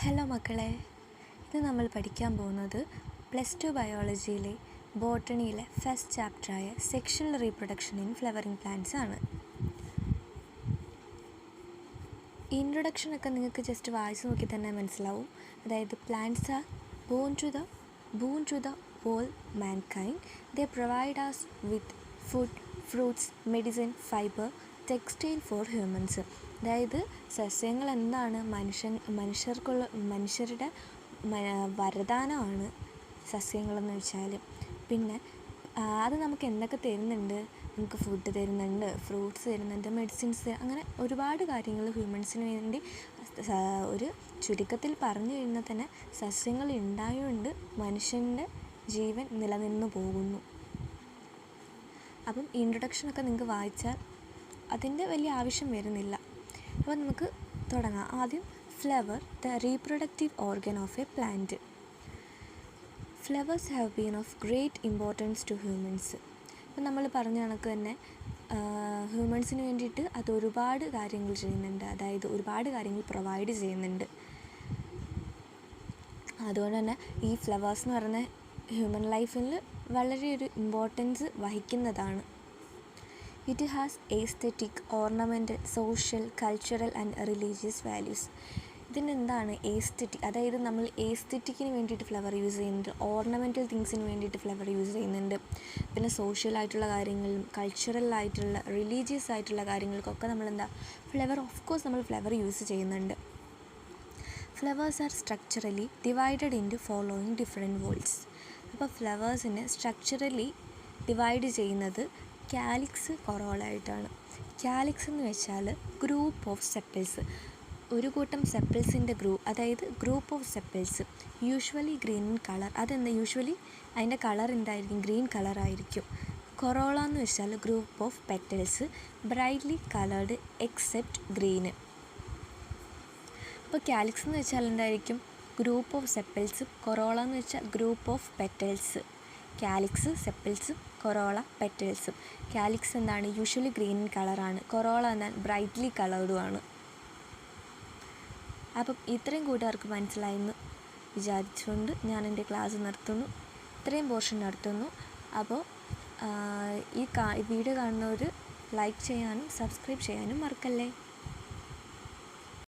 Hello മക്കളെ, ഇന്ന് നമ്മൾ പഠിക്കാൻ പോകുന്നത് +2 ബയോളജിയിലെ ബോട്ടണിയിലെ ഫസ്റ്റ് ചാപ്റ്ററായ sexual reproduction in flowering plants ആണ്. ഇൻട്രൊഡക്ഷനൊക്കെ നിങ്ങൾക്ക് ജസ്റ്റ് വായിച്ച് നോക്കി തന്നെ മനസ്സിലാവും. അതായത് plants are boon to the whole mankind. They provide us with food, fruits, medicine, fibre, textile for humans. അതായത് സസ്യങ്ങൾ എന്താണ്, മനുഷ്യരുടെ വരദാനമാണ് സസ്യങ്ങളെന്ന് വെച്ചാൽ. പിന്നെ അത് നമുക്ക് എന്തൊക്കെ തരുന്നുണ്ട്? നമുക്ക് ഫുഡ് തരുന്നുണ്ട്, ഫ്രൂട്ട്സ് തരുന്നുണ്ട്, മെഡിസിൻസ്, അങ്ങനെ ഒരുപാട് കാര്യങ്ങൾ ഹ്യൂമൻസിന് വേണ്ടി. ഒരു ചുരുക്കത്തിൽ പറഞ്ഞു കഴിഞ്ഞാൽ തന്നെ സസ്യങ്ങൾ ഉണ്ടായതുകൊണ്ട് മനുഷ്യൻ്റെ ജീവൻ നിലനിന്ന് പോകുന്നു. അപ്പം ഇൻട്രൊഡക്ഷനൊക്കെ നിങ്ങൾക്ക് വായിച്ചാൽ അതിൻ്റെ വലിയ ആവശ്യം വരുന്നില്ല. അപ്പോൾ നമുക്ക് തുടങ്ങാം. ആദ്യം flower, the reproductive organ of a plant. Flowers have been of great importance to humans. ഇപ്പം നമ്മൾ പറഞ്ഞ കണക്ക് തന്നെ ഹ്യൂമൻസിന് വേണ്ടിയിട്ട് അത് ഒരുപാട് കാര്യങ്ങൾ ചെയ്യുന്നുണ്ട്. അതായത് ഒരുപാട് കാര്യങ്ങൾ പ്രൊവൈഡ് ചെയ്യുന്നുണ്ട്. അതുകൊണ്ട് തന്നെ ഈ ഫ്ലവേഴ്സ് എന്ന് പറയുന്ന ഹ്യൂമൻ ലൈഫിൽ വളരെ ഒരു ഇമ്പോർട്ടൻസ് വഹിക്കുന്നതാണ്. It has aesthetic, ornamental, social, cultural and religious values. ഇതിനെന്താണ് എസ്തെറ്റിക്? അതായത് നമ്മൾ എസ്തെറ്റിക്കിന് വേണ്ടിയിട്ട് ഫ്ലവർ യൂസ് ചെയ്യുന്നുണ്ട്, ഓർണമെൻ്റൽ തിങ്സിന് വേണ്ടിയിട്ട് ഫ്ലവർ യൂസ് ചെയ്യുന്നുണ്ട്, പിന്നെ സോഷ്യലായിട്ടുള്ള കാര്യങ്ങളിലും കൾച്ചറലായിട്ടുള്ള റിലീജിയസ് ആയിട്ടുള്ള കാര്യങ്ങൾക്കൊക്കെ ഫ്ലവർ, ഓഫ് കോഴ്സ് നമ്മൾ ഫ്ലവർ യൂസ് ചെയ്യുന്നുണ്ട്. Flowers are structurally divided into following different whorls. അപ്പോൾ ഫ്ലവേഴ്സിനെ സ്ട്രക്ചറലി ഡിവൈഡ് ചെയ്യുന്നത് കാലിക്സ്, കൊറോള ആയിട്ടാണ്. കാലിക്സ് എന്ന് വെച്ചാൽ ഗ്രൂപ്പ് ഓഫ് സെപ്പിൾസ്, ഒരു കൂട്ടം സെപ്പിൾസിൻ്റെ അതായത് group of sepals, usually green in colour. Usually അതിൻ്റെ കളർ എന്തായിരിക്കും? ഗ്രീൻ കളറായിരിക്കും. കൊറോള എന്ന് വെച്ചാൽ group of petals, brightly coloured except green. അപ്പോൾ കാലിക്സ് എന്ന് വെച്ചാൽ എന്തായിരിക്കും? ഗ്രൂപ്പ് ഓഫ് സെപ്പിൾസും. കൊറോള എന്ന് വെച്ചാൽ ഗ്രൂപ്പ് ഓഫ് പെറ്റൽസ്. കാലിക്സ്, സെപ്പിൾസും, കൊറോള, പെറ്റൽസും. കാലിക്സ് എന്താണ്? യൂഷ്വലി ഗ്രീൻ കളറാണ്. കൊറോള എന്നാൽ ബ്രൈറ്റ്ലി കളേർഡുമാണ്. അപ്പം ഇത്രയും കൂട്ടുകാർക്ക് മനസ്സിലായെന്ന് വിചാരിച്ചുകൊണ്ട് ഞാൻ എൻ്റെ ക്ലാസ് നിർത്തുന്നു, ഇത്രയും പോർഷൻ നടത്തുന്നു. അപ്പോൾ ഈ വീഡിയോ കാണുന്നവർ ലൈക്ക് ചെയ്യാനും സബ്സ്ക്രൈബ് ചെയ്യാനും മറക്കല്ലേ.